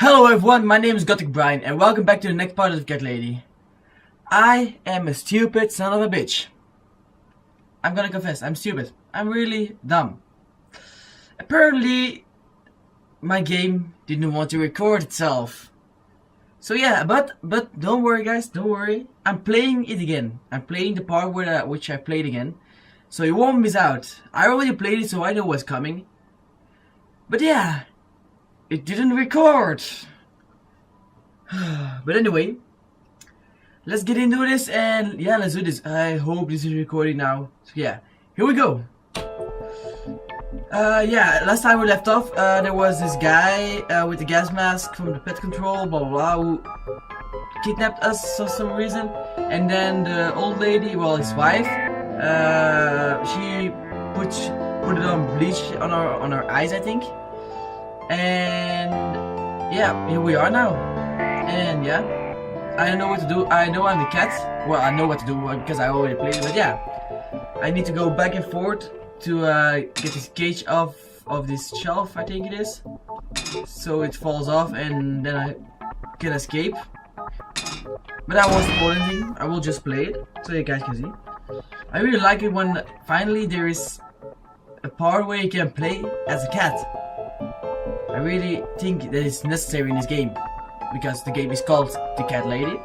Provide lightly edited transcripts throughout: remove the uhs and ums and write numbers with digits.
Hello everyone, my name is Gothic Brian and welcome back to the next part of Cat Lady. I am a stupid son of a bitch. I'm gonna confess, I'm stupid. I'm really dumb. Apparently, my game didn't want to record itself. So yeah, but don't worry guys, don't worry. I'm playing it again. I'm playing the part which I played again. So you won't miss out. I already played it so I know what's coming. But yeah, it didn't record. But anyway, let's get into this and yeah, let's do this. I hope this is recording now. So yeah, here we go. Yeah, last time we left off, there was this guy with the gas mask from the pet control, blah blah blah, who kidnapped us for some reason. And then the old lady, well, his wife, she put it on bleach on her eyes, I think. And yeah, here we are now. And yeah, I don't know what to do. I know I'm the cat. Well, I know what to do because I already played it. But yeah, I need to go back and forth to get this cage off of this shelf, I think it is. So it falls off and then I can escape. But I won't spoil anything. I will just play it so you guys can see. I really like it when finally there is a part where you can play as a cat. I really think that it's necessary in this game because the game is called The Cat Lady.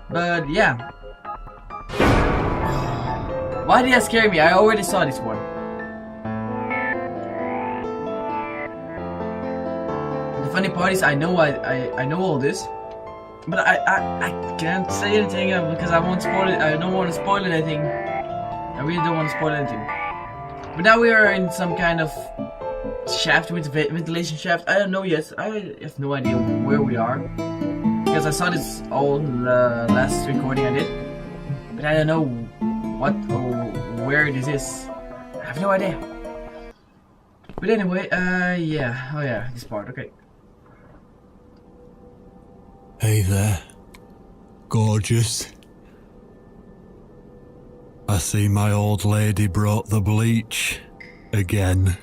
But yeah. Why did that scare me? I already saw this one. The funny part is I know I know all this, but I can't say anything because I won't spoil it. I don't want to spoil anything. I really don't want to spoil anything. But now we are in some kind of shaft with ventilation shaft. I don't know yet. I have no idea where we are because I saw this all last recording I did, but I don't know what or where this is. I have no idea. But anyway, yeah. Oh yeah, this part. Okay. Hey there, gorgeous. I see my old lady brought the bleach again.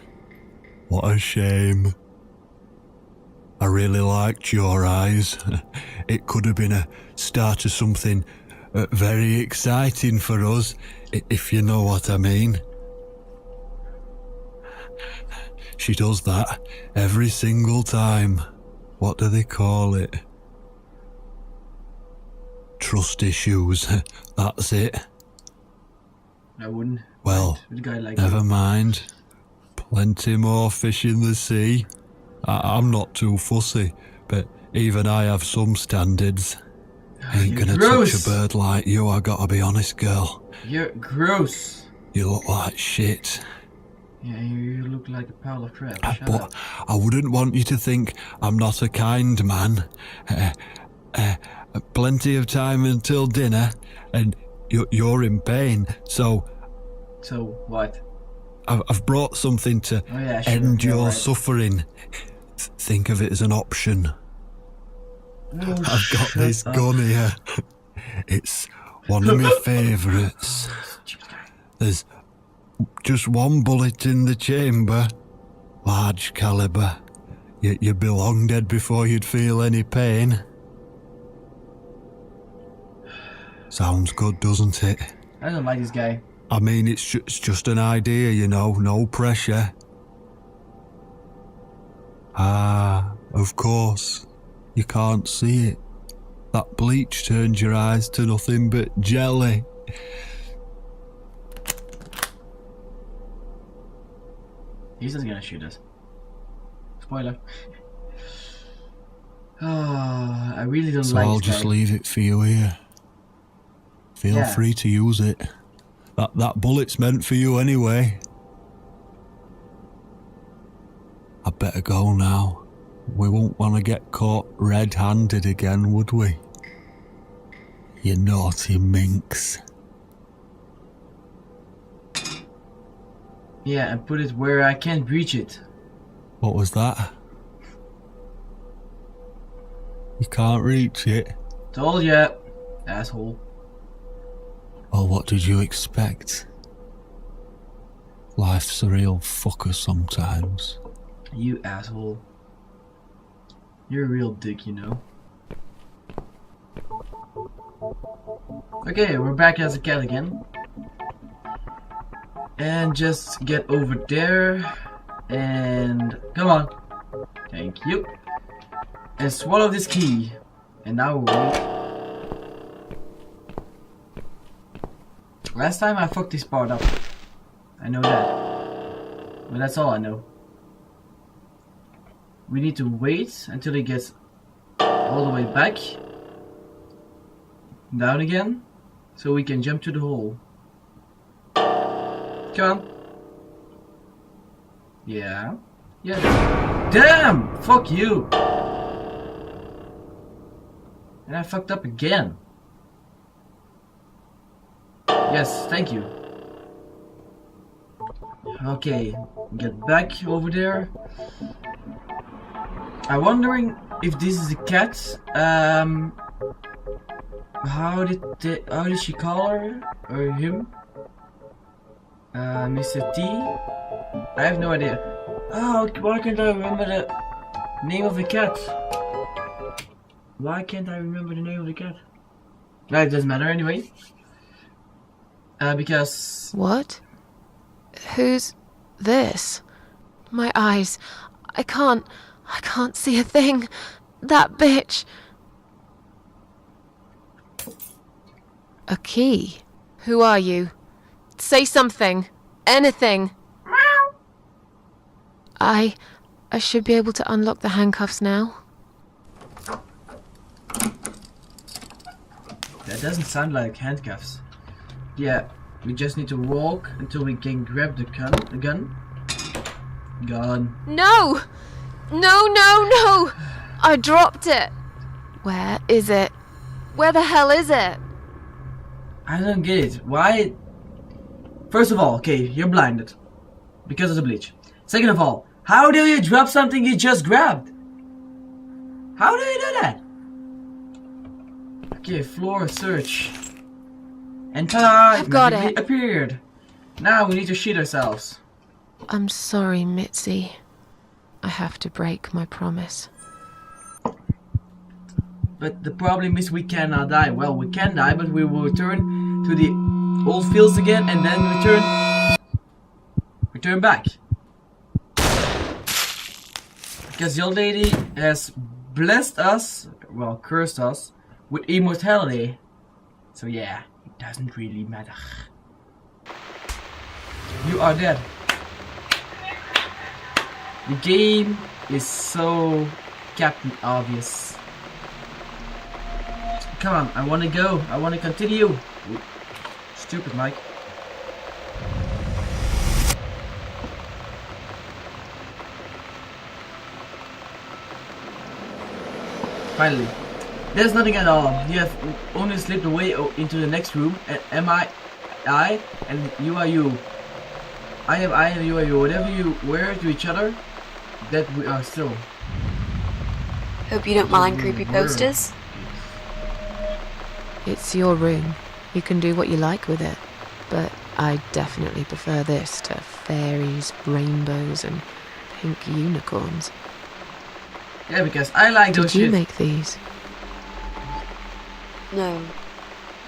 What a shame. I really liked your eyes. It could have been a start of something very exciting for us, if you know what I mean. She does that every single time. What do they call it? Trust issues. That's it. I wouldn't. Well, with a guy like never you. mind. Plenty more fish in the sea. I'm not too fussy, but even I have some standards. Ain't You're gonna gross. touch a bird like you, I gotta be honest, girl. You're gross. You look like shit. Yeah, you look like a pile of crap. Shut But up. I wouldn't want you to think I'm not a kind man. Plenty of time until dinner, and you're in pain, so So what? I've brought something to Oh yeah, sure. end Yeah, your right. suffering. Think of it as an option. Oh, I've got shut this up. gun here. It's one of my favourites. Stupid guy. There's just one bullet in the chamber. Large caliber. You'd be long dead before you'd feel any pain. Sounds good, doesn't it? I don't like this guy. I mean, it's just an idea, you know, no pressure. Ah, of course. You can't see it. That bleach turns your eyes to nothing but jelly. He's just gonna shoot us. Spoiler. Oh, I really don't So like I'll this just guy. leave it for you here. Feel Yeah. free to use it. That bullet's meant for you anyway. I better go now. We won't want to get caught red-handed again, would we? You naughty minx. Yeah, and put it where I can't reach it. What was that? You can't reach it? Told ya, asshole. Oh, what did you expect? Life's a real fucker sometimes. You asshole. You're a real dick, you know. Okay, we're back as a cat again. And just get over there. And come on. Thank you. And swallow this key. And now wait. Last time I fucked this part up. I know that. But that's all I know. We need to wait until he gets all the way back. Down again. So we can jump to the hole. Come on. Yeah. Yeah. Damn! Fuck you! And I fucked up again. Yes, thank you. Okay, get back over there. I'm wondering if this is a cat. How did she call her or him? Mr. T? I have no idea. Oh, why can't I remember the name of the cat? Why can't I remember the name of the cat? Well, it doesn't matter anyway. Because... What? Who's this? My eyes. I can't see a thing. That bitch. A key? Who are you? Say something. Anything. I should be able to unlock the handcuffs now. That doesn't sound like handcuffs. Yeah, we just need to walk until we can grab the gun. Gone. No! No, no, no! I dropped it. Where is it? Where the hell is it? I don't get it. Why? First of all, okay, you're blinded. Because of the bleach. Second of all, how do you drop something you just grabbed? How do you do that? Okay, floor search. And ta-da! I've got it. Appeared. Now we need to shit ourselves. I'm sorry, Mitzi. I have to break my promise. But the problem is we cannot die. Well, we can die, but we will return to the old fields again and then return back. Because the old lady has blessed us, well, cursed us, with immortality. So yeah, it doesn't really matter. You are dead. The game is so Captain Obvious. Come on, I want to go. I want to continue. Ooh, stupid Mike. Finally. There's nothing at all. You have only slipped away into the next room. And am I, and you are you. I am I, and you are you. Whatever you wear to each other, that we are still. Hope you don't mind creepy posters. It's your room. You can do what you like with it. But I definitely prefer this to fairies, rainbows, and pink unicorns. Yeah, because I like those Did you shit. make these? No.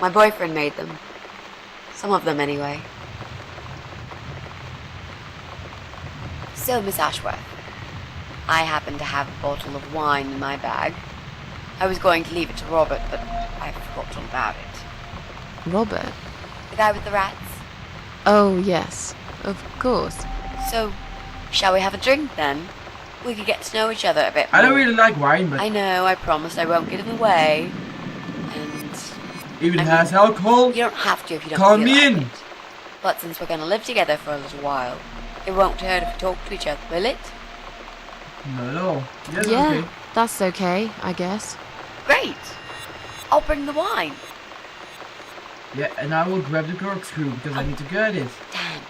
My boyfriend made them. Some of them, anyway. So, Miss Ashworth, I happen to have a bottle of wine in my bag. I was going to leave it to Robert, but I forgot all about it. Robert? The guy with the rats? Oh, yes. Of course. So, shall we have a drink, then? We could get to know each other a bit more. I don't really like wine, but I know, I promised I won't give it away. And even I has mean, alcohol. you don't have to if you don't Call feel me like in. it. But since we're going to live together for a little while, it won't hurt if we talk to each other, will it? Not at all. Yes, Yeah, okay. that's okay, I guess. Great! I'll bring the wine. Yeah, and I will grab the corkscrew because I need to get it. Damn.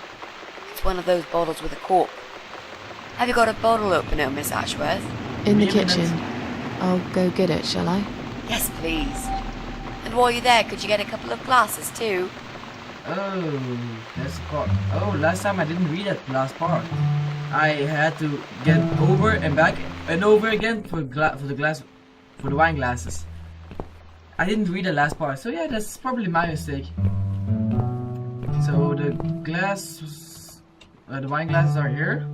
It's one of those bottles with a cork. Have you got a bottle opener, Miss Ashworth? In the Wait a minute. kitchen. I'll go get it, shall I? Yes, please. And while you're there, could you get a couple of glasses, too? Oh, that's the part. Oh, last time I didn't read that last part. I had to get over and back and over again for the wine glasses. I didn't read the last part, so yeah, that's probably my mistake. So the wine glasses are here.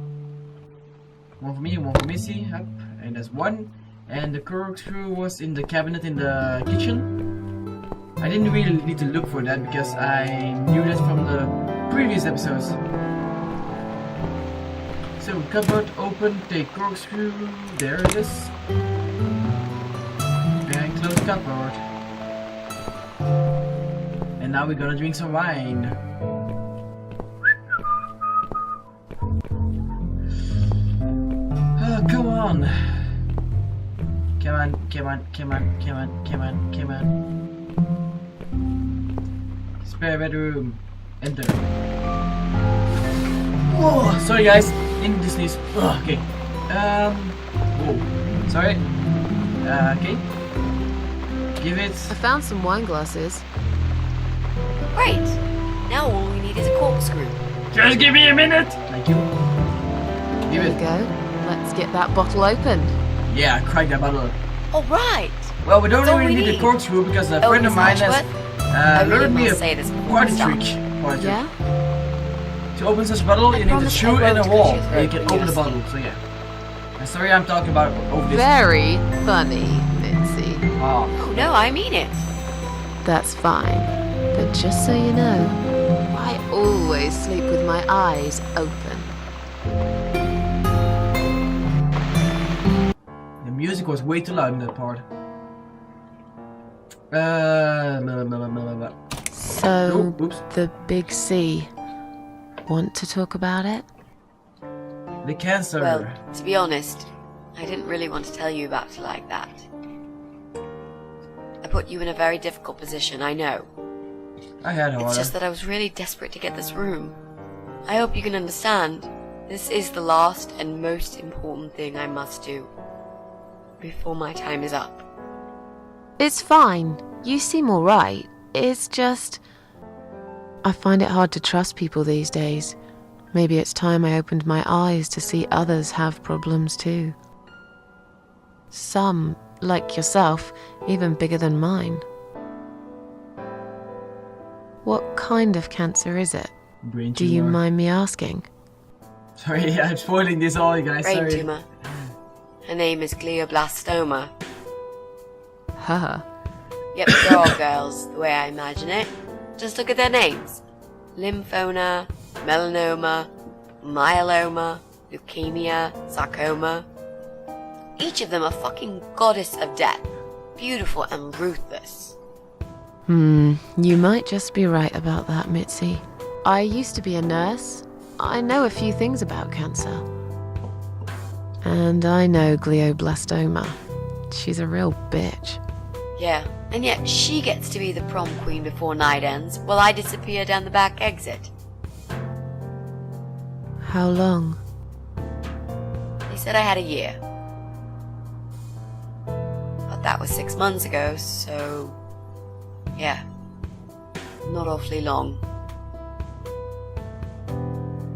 One for me, one for Missy. Yep, and that's one. And the corkscrew was in the cabinet in the kitchen. I didn't really need to look for that because I knew that from the previous episodes. So cupboard open, take corkscrew, there it is. And close cupboard. And now we're gonna drink some wine. Oh, come on. Come on, come on, come on, come on, come on, come on. Spare bedroom. Enter. Oh, sorry guys. In this news. Oh, okay. Whoa. Sorry. Okay. Give it. I found some wine glasses. Great. Now all we need is a corkscrew. Just give me a minute. Thank you. Give There you it. go. Let's get that bottle opened. Yeah, crack that bottle. All right. Well, we don't That's all really we need a need. corkscrew because a Oh, friend of Miss mine Ashworth, has really learned me must a say this before party we start. trick. Party trick. Yeah? To open such a bottle, you need to promise I shoot in a won't wall, cut your and you throat can open the when bottle. So yeah. And sorry, I'm talking about over this. Very funny, Mitzi. Oh, Oh no, I mean it. That's fine. But just so you know, I always sleep with my eyes open. the music was way too loud in that part. So, Oh, oops. the big C. Want to talk about it? The cancer. Well, to be honest, I didn't really want to tell you about it like that. I put you in a very difficult position, I know. I had It's however. just that I was really desperate to get this room. I hope you can understand. This is the last and most important thing I must do before my time is up. It's fine. You seem alright. It's just... I find it hard to trust people these days. Maybe it's time I opened my eyes to see others have problems too. Some, like yourself, even bigger than mine. What kind of cancer is it? Brain Do you tumor. mind me asking? Sorry, I'm spoiling this all, you guys. Brain Sorry. tumor. Her name is glioblastoma. Haha. Yep, they're all girls, the way I imagine it. Just look at their names. Lymphoma, melanoma, myeloma, leukemia, sarcoma. Each of them a fucking goddess of death. Beautiful and ruthless. You might just be right about that, Mitzi. I used to be a nurse. I know a few things about cancer. And I know glioblastoma. She's a real bitch. Yeah, and yet she gets to be the prom queen before night ends, while I disappear down the back exit. How long? They said I had a year. But that was 6 months ago, so... yeah. Not awfully long.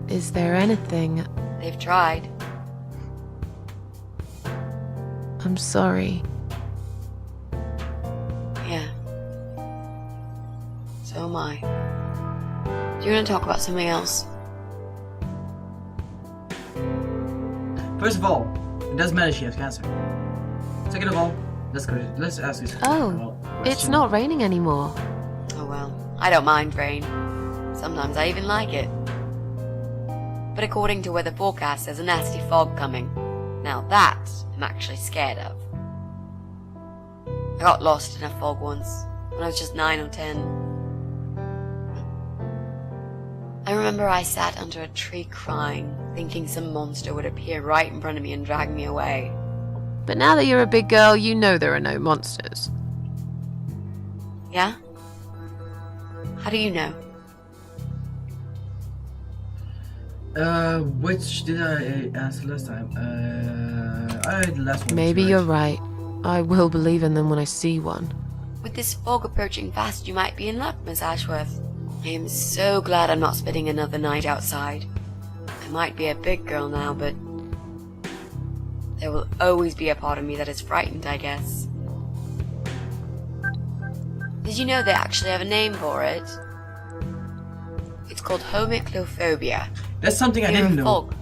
Is there anything... They've tried. I'm sorry. Yeah. So am I. Do you want to talk about something else? First of all, it doesn't matter if she has cancer. Second of all, let's ask this. Oh, it's not raining anymore. Oh well, I don't mind rain. Sometimes I even like it. But according to weather forecast, there's a nasty fog coming. Now that I'm actually scared of. I got lost in a fog once, when I was just 9 or 10. I remember I sat under a tree crying, thinking some monster would appear right in front of me and drag me away. But now that you're a big girl, you know there are no monsters. Yeah? How do you know? Which did I ask last time? I the last one. Maybe right. you're right. I will believe in them when I see one. With this fog approaching fast, you might be in luck, Miss Ashworth. I am so glad I'm not spending another night outside. I might be a big girl now, but there will always be a part of me that is frightened, I guess. Did you know they actually have a name for it? It's called homiclophobia. That's something I Fear didn't of know. fog.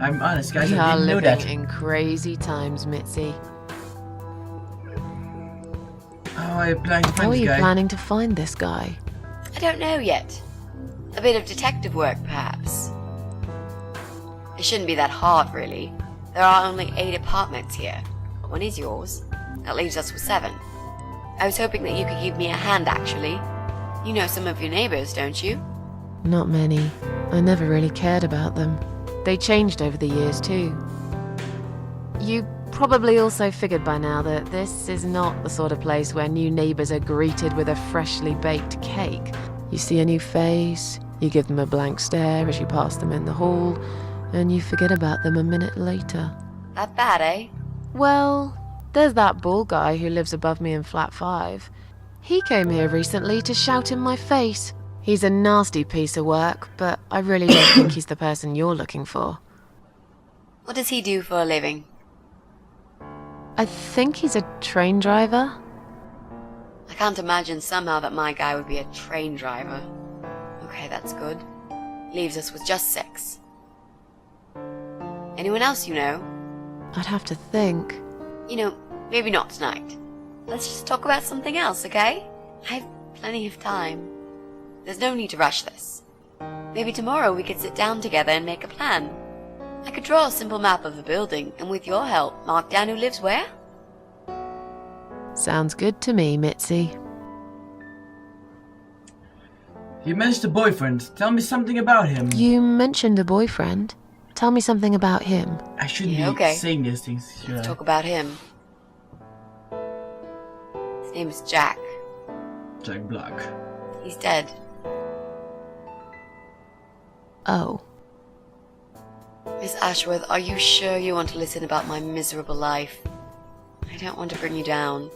I'm honest, guys, We I are didn't know living that. in crazy times, Mitzi. How are you planning to How find are this you guy? planning to find this guy? I don't know yet. A bit of detective work, perhaps. It shouldn't be that hard, really. There are only 8 apartments here. One is yours. That leaves us with 7. I was hoping that you could give me a hand, actually. You know some of your neighbors, don't you? Not many. I never really cared about them. They changed over the years, too. You probably also figured by now that this is not the sort of place where new neighbors are greeted with a freshly baked cake. You see a new face, you give them a blank stare as you pass them in the hall, and you forget about them a minute later. That bad, eh? Well, there's that bald guy who lives above me in flat 5. He came here recently to shout in my face. He's a nasty piece of work, but I really don't think he's the person you're looking for. What does he do for a living? I think he's a train driver. I can't imagine somehow that my guy would be a train driver. Okay, that's good. Leaves us with just 6. Anyone else you know? I'd have to think. You know, maybe not tonight. Let's just talk about something else, okay? I have plenty of time. There's no need to rush this. Maybe tomorrow we could sit down together and make a plan. I could draw a simple map of the building, and with your help, mark down who lives where. Sounds good to me, Mitzi. You mentioned a boyfriend. Tell me something about him. You mentioned a boyfriend. Tell me something about him. I shouldn't Yeah, be okay. saying these things, should Let's I? talk about him. His name is Jack. Jack Black. He's dead. Oh. Miss Ashworth, are you sure you want to listen about my miserable life? I don't want to bring you down.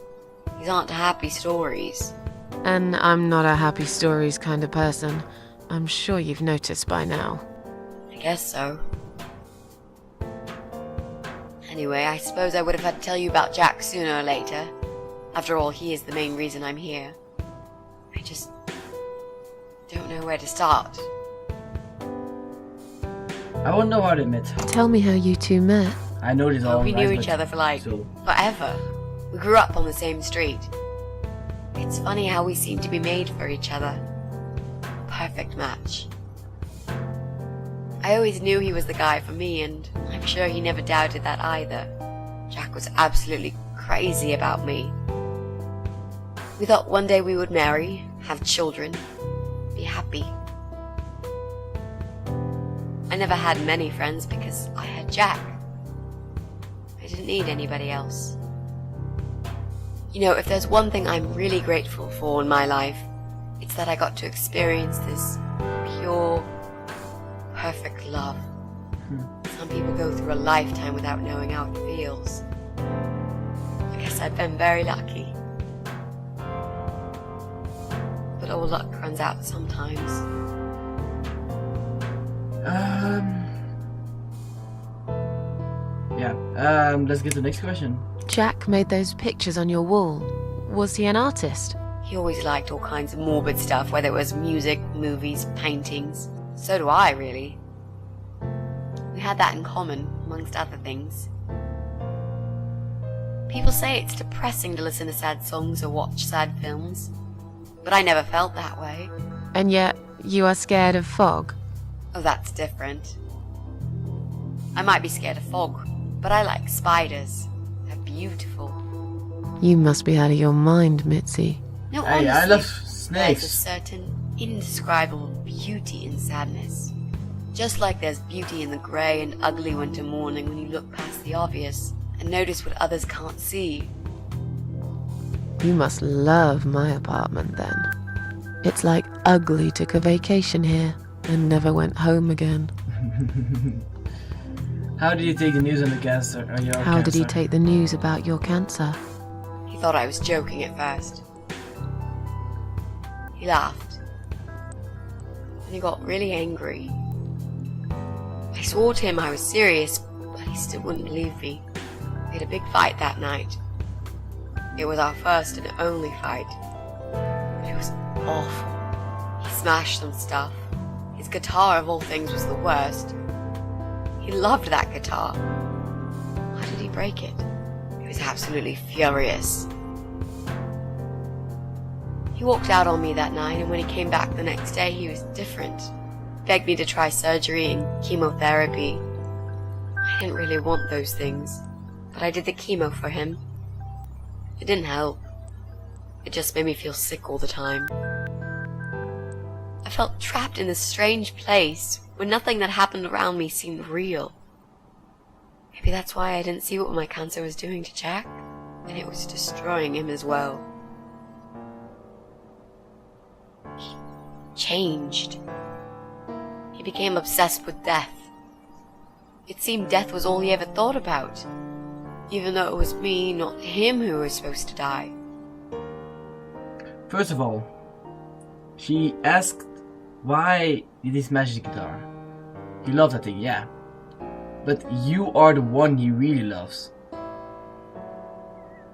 These aren't happy stories. And I'm not a happy stories kind of person. I'm sure you've noticed by now. I guess so. Anyway, I suppose I would have had to tell you about Jack sooner or later. After all, he is the main reason I'm here. I just don't know where to start. I won't know how they met. Tell me how you two met. I know this all. We knew each other for so. forever. We grew up on the same street. It's funny how we seem to be made for each other. Perfect match. I always knew he was the guy for me, and I'm sure he never doubted that either. Jack was absolutely crazy about me. We thought one day we would marry, have children, be happy. I never had many friends because I had Jack. I didn't need anybody else. You know, if there's one thing I'm really grateful for in my life, it's that I got to experience this pure, perfect love. Some people go through a lifetime without knowing how it feels. I guess I've been very lucky. But all luck runs out sometimes. Let's get to the next question. Jack made those pictures on your wall. Was he an artist? He always liked all kinds of morbid stuff, whether it was music, movies, paintings. So do I, really. We had that in common, amongst other things. People say it's depressing to listen to sad songs or watch sad films, but I never felt that way. And yet, you are scared of fog? Oh, that's different. I might be scared of fog, but I like spiders. They're beautiful. You must be out of your mind, Mitzi. No, Hey, honestly, I love there's a snakes. certain indescribable beauty in sadness. Just like there's beauty in the grey and ugly winter morning when you look past the obvious and notice what others can't see. You must love my apartment then. It's like Ugly took a vacation here and never went home again. How did you take the news on the cancer? Or your How did he cancer? take the news about your cancer? He thought I was joking at first. He laughed. And he got really angry. I swore to him I was serious, but he still wouldn't believe me. We had a big fight that night. It was our first and only fight. But it was awful. He smashed some stuff. His guitar, of all things, was the worst. He loved that guitar. Why did he break it? He was absolutely furious. He walked out on me that night, and when he came back the next day, he was different. Begged me to try surgery and chemotherapy. I didn't really want those things, but I did the chemo for him. It didn't help. It just made me feel sick all the time. I felt trapped in this strange place where nothing that happened around me seemed real. Maybe that's why I didn't see what my cancer was doing to Jack, and it was destroying him as well. He changed. He became obsessed with death. It seemed death was all he ever thought about, even though it was me, not him, who was supposed to die. First of all, she asked why did he smash the guitar. He loves that thing, yeah. But you are the one he really loves.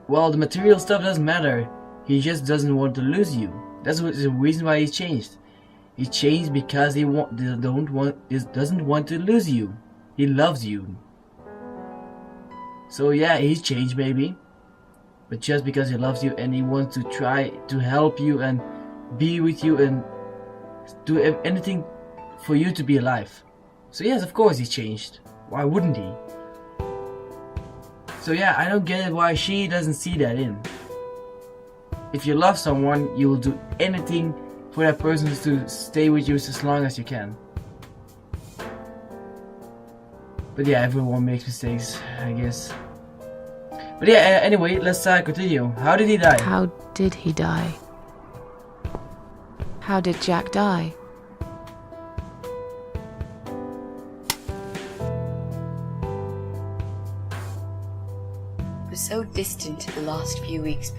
Well, the material stuff doesn't matter. He just doesn't want to lose you. That's the reason why he changed. He changed because he doesn't want to lose you. He loves you. So yeah, he's changed maybe. But just because he loves you and he wants to try to help you and be with you and do anything for you to be alive. So yes, of course he's changed. Why wouldn't he? So yeah, I don't get it why she doesn't see that in. If you love someone, you will do anything for that person to stay with you as long as you can. But yeah, everyone makes mistakes, I guess. But yeah, anyway, let's continue. How did he die? How did he die? How did Jack die? It was so distant in the last few weeks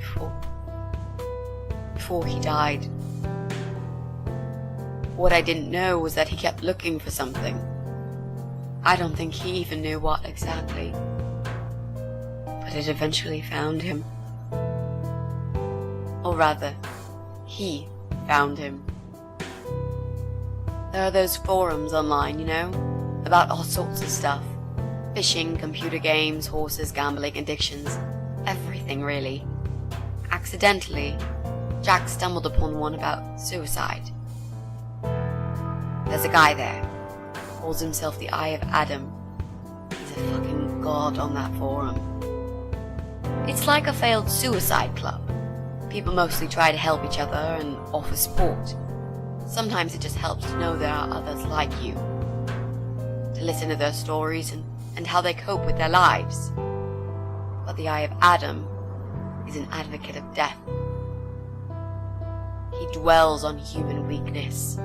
before he died. What I didn't know was that he kept looking for something. I don't think he even knew what exactly. But it eventually found him. Or rather, he found him. There are those forums online, you know, about all sorts of stuff. Fishing, computer games, horses, gambling, addictions, everything really. Accidentally, Jack stumbled upon one about suicide. There's a guy there, calls himself the Eye of Adam. He's a fucking god on that forum. It's like a failed suicide club. People mostly try to help each other and offer support. Sometimes it just helps to know there are others like you. To listen to their stories and how they cope with their lives. But the Eye of Adam is an advocate of death. He dwells on human weakness.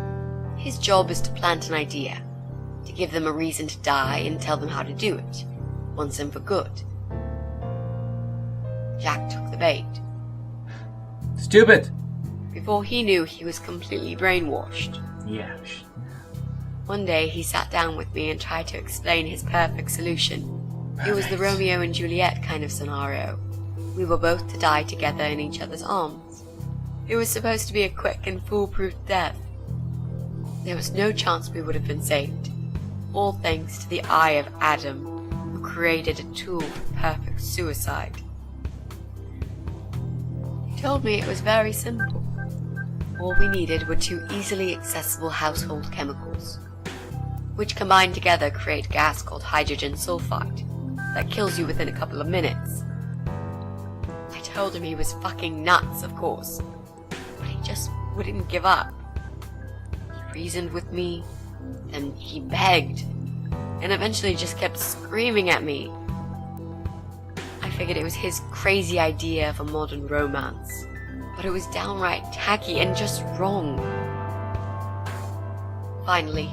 His job is to plant an idea, to give them a reason to die and tell them how to do it, once and for good. Jack took the bait. Stupid! Before he knew, he was completely brainwashed. Yeah. One day he sat down with me and tried to explain his perfect solution. It was the Romeo and Juliet kind of scenario. We were both to die together in each other's arms. It was supposed to be a quick and foolproof death. There was no chance we would have been saved. All thanks to the Eye of Adam, who created a tool for perfect suicide. He told me it was very simple. All we needed were 2 easily accessible household chemicals, which combined together create gas called hydrogen sulfide that kills you within a couple of minutes. I told him he was fucking nuts, of course, but he just wouldn't give up. He reasoned with me, then he begged, and eventually just kept screaming at me. I figured it was his crazy idea of a modern romance, but it was downright tacky and just wrong. Finally,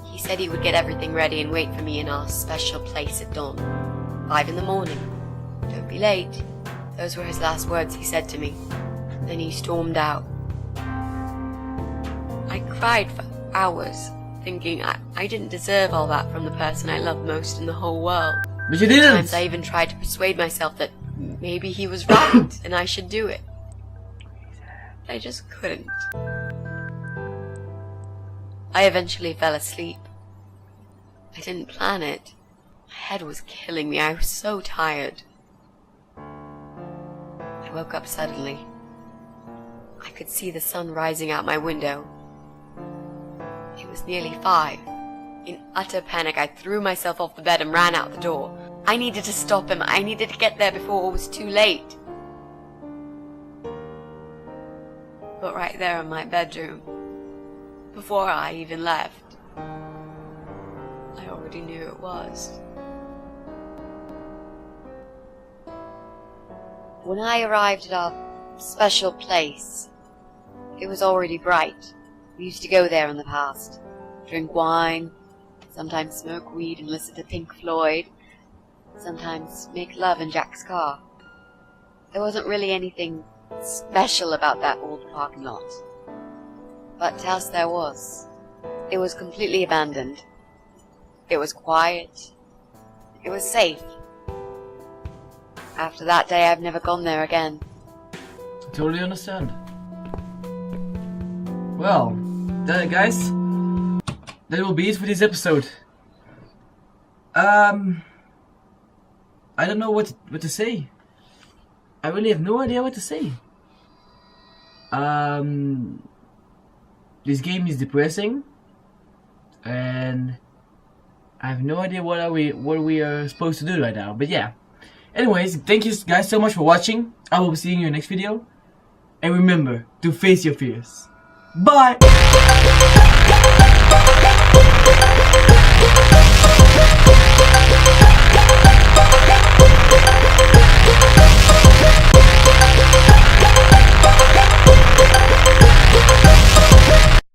he said he would get everything ready and wait for me in our special place at dawn, 5 in the morning. Don't be late. Those were his last words he said to me. Then he stormed out. I cried for hours, thinking I didn't deserve all that from the person I loved most in the whole world. But you At didn't! times I even tried to persuade myself that maybe he was right and I should do it. I just couldn't. I eventually fell asleep. I didn't plan it. My head was killing me. I was so tired. I woke up suddenly. I could see the sun rising out my window. It was nearly 5. In utter panic, I threw myself off the bed and ran out the door. I needed to stop him. I needed to get there before it was too late. But right there in my bedroom, before I even left, I already knew it was. When I arrived at our special place, it was already bright. We used to go there in the past, drink wine, sometimes smoke weed and listen to Pink Floyd, sometimes make love in Jack's car. There wasn't really anything special about that old parking lot. But else there was. It was completely abandoned. It was quiet. It was safe. After that day, I've never gone there again. Totally understand. Well, guys, that will be it for this episode. I don't know what to say. I really have no idea what to say. This game is depressing, and I have no idea what we are supposed to do right now. But yeah. Anyways, thank you guys so much for watching. I will be seeing you in the next video. And remember to face your fears. Bye!